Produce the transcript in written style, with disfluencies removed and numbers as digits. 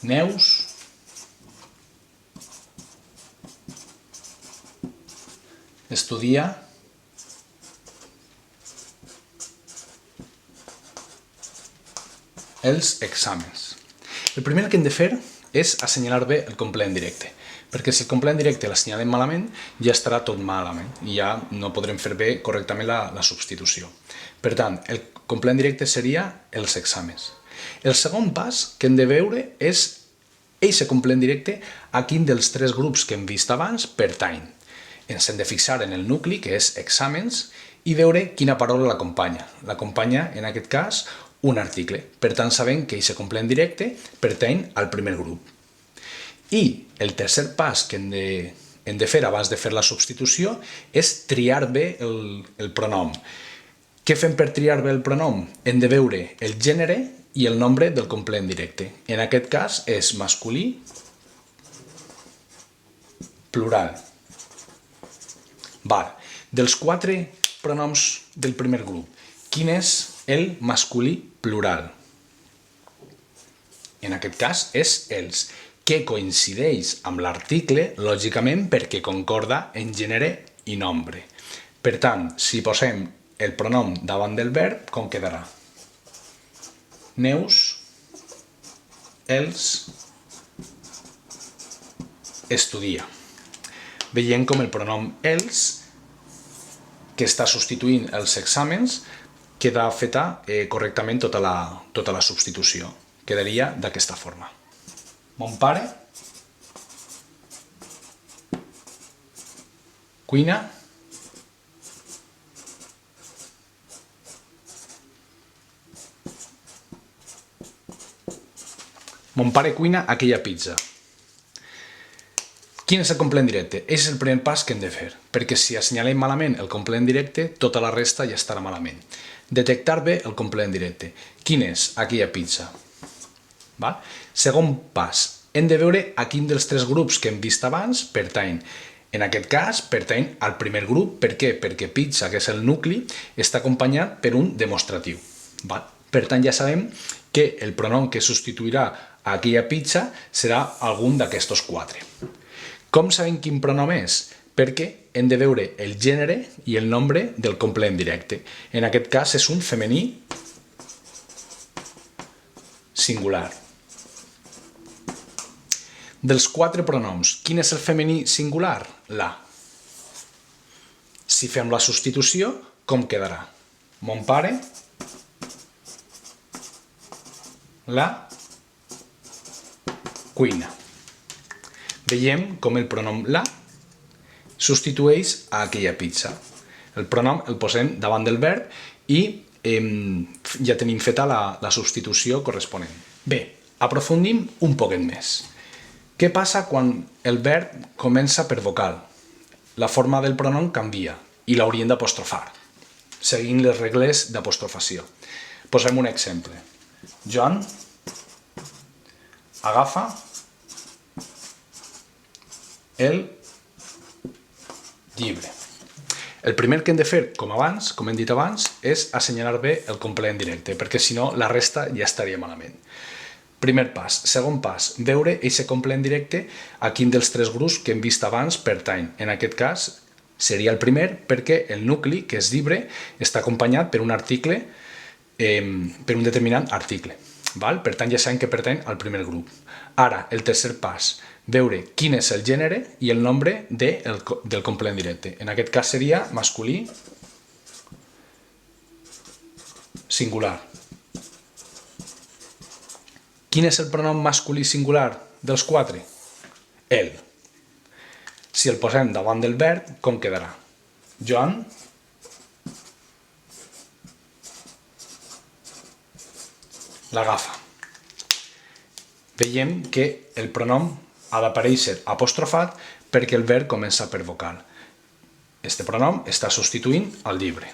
Neus, estudia, els exàmens. El primer que hem de fer és assenyalar bé el complement directe, perquè si el complement directe l'assenyalem malament, ja estarà tot malament i ja no podrem fer bé correctament la substitució. Per tant, el complement directe seria els exàmens. El segon pas que hem de veure és aquest complement directe a quin dels tres grups que hem vist abans pertany. Ens hem de fixar en el nucli, que és exàmens, i veure quina paraula l'acompanya. L'acompanya, en aquest cas, un article. Per tant, sabem que aquest complement directe pertany al primer grup. I el tercer pas que hem de fer abans de fer la substitució és triar bé el pronom. Què fem per triar bé el pronom? Hem de veure el gènere i el nombre del complement directe. En aquest cas és masculí, plural. Dels 4 pronoms del primer grup, quin és el masculí plural? En aquest cas és els, que coincideix amb l'article, lògicament, perquè concorda en gènere i nombre. Per tant, si posem el pronom davant del verb, com quedarà? Neus, els, estudia. Veiem com el pronom els, que està substituint els exàmens, queda feta correctament tota la substitució. Quedaria d'aquesta forma. Mon pare cuina aquella pizza. Quin és el complement directe? Aquest és el primer pas que hem de fer, perquè si assenyalem malament el complement directe, tota la resta ja estarà malament. Detectar bé el complement directe. Quin és aquella pizza? Segon pas, hem de veure a quin dels tres grups que hem vist abans pertany. En aquest cas, pertany al primer grup. Per què? Perquè pizza, que és el nucli, està acompanyat per un demostratiu. Per tant, ja sabem que el pronom que substituirà a aquella pizza serà algun d'aquests 4. Com sabem quin pronom és? Perquè hem de veure el gènere i el nombre del complement directe. En aquest cas és un femení singular. Dels 4 pronoms, quin és el femení singular? La. Si fem la substitució, com quedarà? Mon pare, la, cuina. Veiem com el pronom la substitueix a aquella pizza. El pronom el posem davant del verb i ja tenim feta la substitució corresponent. Bé, aprofundim un poquet més. Què passa quan el verb comença per vocal? La forma del pronom canvia i l'hauríem d'apostrofar, seguint les regles d'apostrofació. Posem un exemple. Joan agafa el llibre. El primer que hem de fer, com hem dit abans, és assenyalar bé el complement directe, perquè si no la resta ja estaria malament. Primer pas. Segon pas, veure aquest complement directe a quin dels 3 grups que hem vist abans pertany. En aquest cas seria el primer perquè el nucli, que és llibre, està acompanyat per un article, per un determinat article. Per tant, ja sabem que pertany al primer grup. Ara, el tercer pas, veure quin és el gènere i el nombre del complement directe. En aquest cas seria masculí singular. Quin és el pronom masculí singular dels 4? El. Si el posem davant del verb, com quedarà? Joan l'agafa. Veiem que el pronom ha d'aparèixer apostrofat perquè el verb comença per vocal. Este pronom està substituint el llibre.